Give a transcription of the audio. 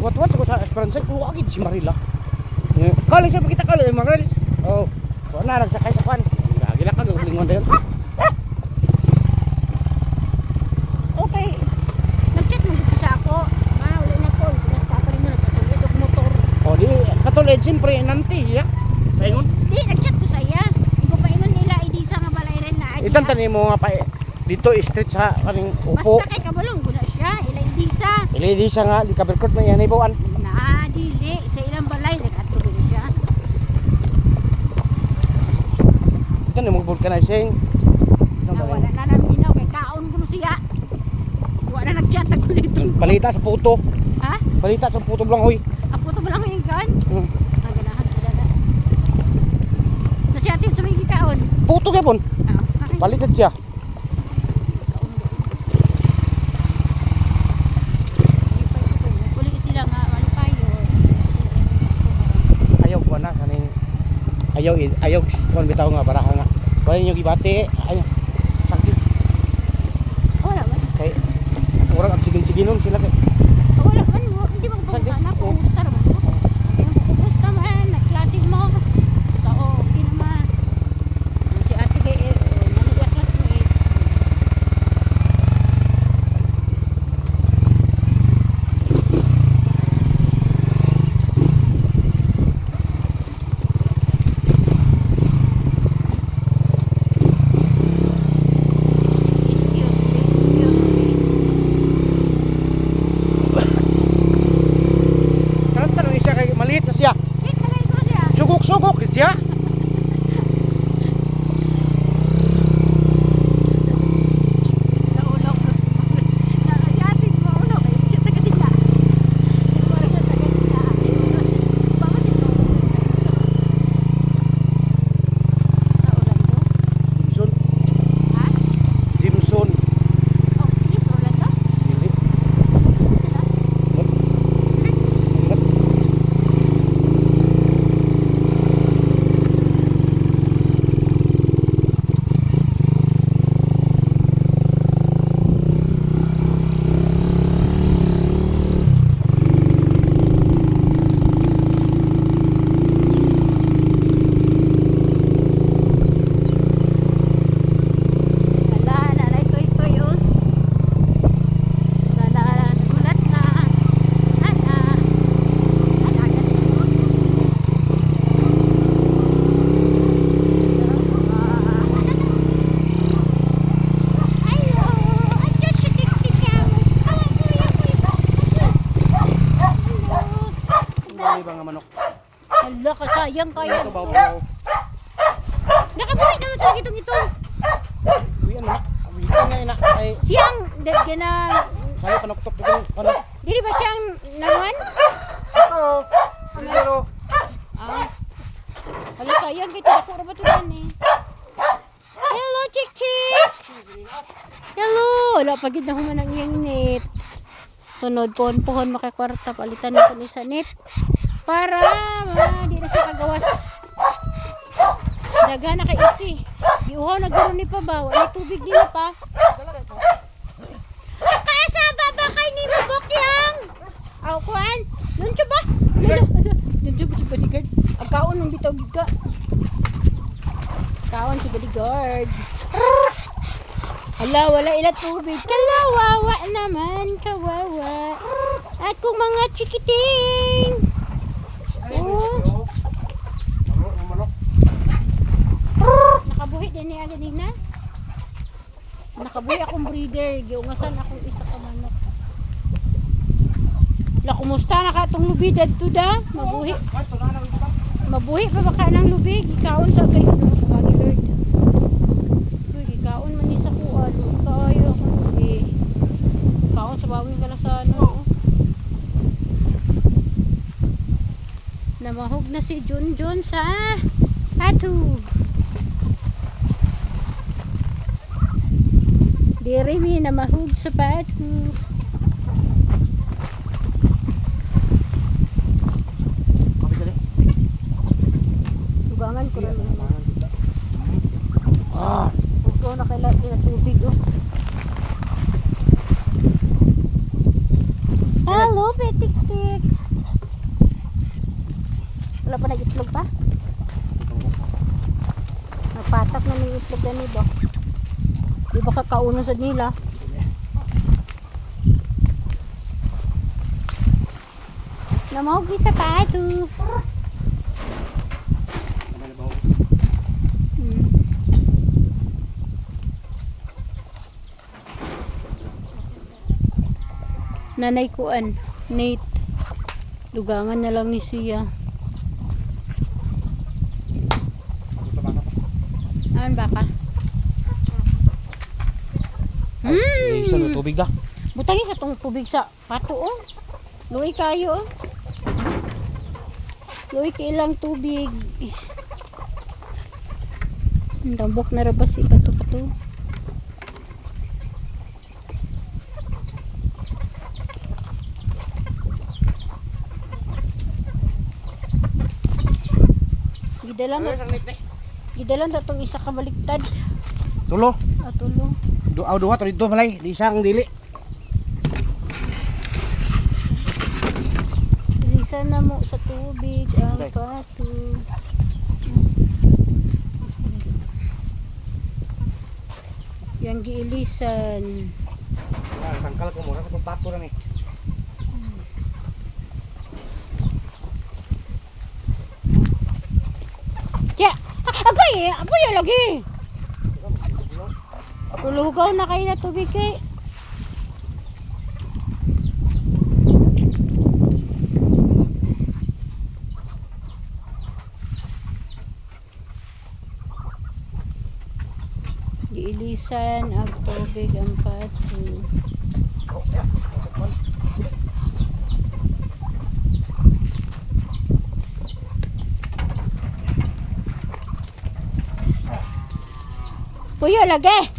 Wat-wat ko sa Esperanza, luwagid si Marila. Kali siya pakita kali Maril. Oh, so na nagsakay sa kwan. Gila ka gawlingon dayon. Okay. Nag-chat mo dito sa ako. Wala na call. Nagtapa rin mo nagpatulid og motor. Oh, di katulad siyempre nanti ya. Paingon. Di, nag-chat ko sa iya. Hindi ko pa ingon nila, hindi sa nga balay rin na. Itan tani mo nga pa dito street sa kaning upo. Basta kay kabalong ko na siya. Ila hindi sa. Ili siya nga di ka record man yan ibawan. Na, dili. Sa ilang balay, nag-atulid siya. Ito ni mo vulcanizing. Na wala na naminaw. Kay kaon ko na siya. Wala na nag-chat ako nito. Palita sa puto. Ha? Palita sa puto lang hoy. Apo to ba lang yung kan? Hmm. Naganahan ko na. Nasi atin sa may gikaon. Puto gyapon. Okay. Palitan siya. Uli sila nga malpayo. Ayaw ko na kaning ayaw kon bitaw nga baraha nga. Wala niyo gibati. Ay sakit Wala man. kay urang ang sigin-siginon sila kay. Wala man. Hindi mo pagkana ko. Gusto naman mo. Gusto man. Nagklase mo. So, okay naman. Si ate kay nanagaklas mo eh. Excuse me. Karon tanong siya kay maliit na siya. Wait, nalay ko siya. Sugok-sugok gid siya. Naulaw ko si Nakasyatid mo ulo. Kaya siya taga-dila. Wala siya taga-dila. Bakit ito? Naulan to? Jimson. Ha? Jimson. Oh, Philip, naulan to? Dili. Sila? Wala, nanay toy-toy oh. Nagulat na. Ana. Ana, ganito. Ayo, ayo sitik-tik kamu. Awak ko iba. Dili ba nga manok. Hala, kasayang kaya Ito ito. baw. Nakabuhay naman sa itong-itong. Uy ano na. Ito nga ina ay Siyang, dead ka na. sayo panuktok dito ano. Dili ba siyang nanuan? Ito. Pero Ah. Hala, sayang kita. Ako ra ba ito yan eh. Hello, Chick Chick! Hello! Wala, pagid na human ang iyang net. Sunod, pohon-pohon makakwarta. Palitan na ko ni sa net. Para, di na siya kagawas. Daga na kay iti. Di uhaw, nagkaroon ni pa ba? Wala tubig nila pa. Kaya sa baba kay ni Mabukyang! Aw, kuhan? Nuncho ba? Nuncho ba si bodyguard? Ang kaon ng bitaw giga. Kaon si bodyguard. Hala, wala ila tubig. Kalawawa naman, kawawa. Akong mga chikiting. Oh, manok. nakabuhi din niya ganina. Nakabuhi akong breeder. Giungasan akong isa ka manok. La, kumusta na ka itong lubid dito da? Mabuhi. Mabuhi pa baka ng lubig. Ikaon sa kayo. Gagi Lord. Uy, ikaon man ni sa kuwan. Kayo akong lubig. Ikaon sa bawing ka na sa ano. Namahog na si Junjun sa pato. Dirimi namahog sa pato. Tugangan ko rin. Ikaw na kailangan tubig oh. Hello, Petik-tik. wala pa nag-itlog pa. Nagpatak na ng itlog na nito. Di ba kakauno sa nila? Namahog sa pato. Nanay kuan, Nate. Dugangan na lang ni siya. Ayan baka. Isa na tubig da. Butangin sa tong tubig sa pato oh. Luwi kayo oh. Luwi kailang tubig. Dambok na rabas si pato-pato. Gidalan na itong isa kabaliktad. Tulo. Tulo. Duha to dito malay, di isang dili. Ilisan na mo sa tubig ang pato. Yang giilisan. Tangkal ko muna sa pato na ni. Ya, agoy lagi. Tulugaw na kayo na tubig kay. Giilisan ang tubig ang pato. Puyo lagi.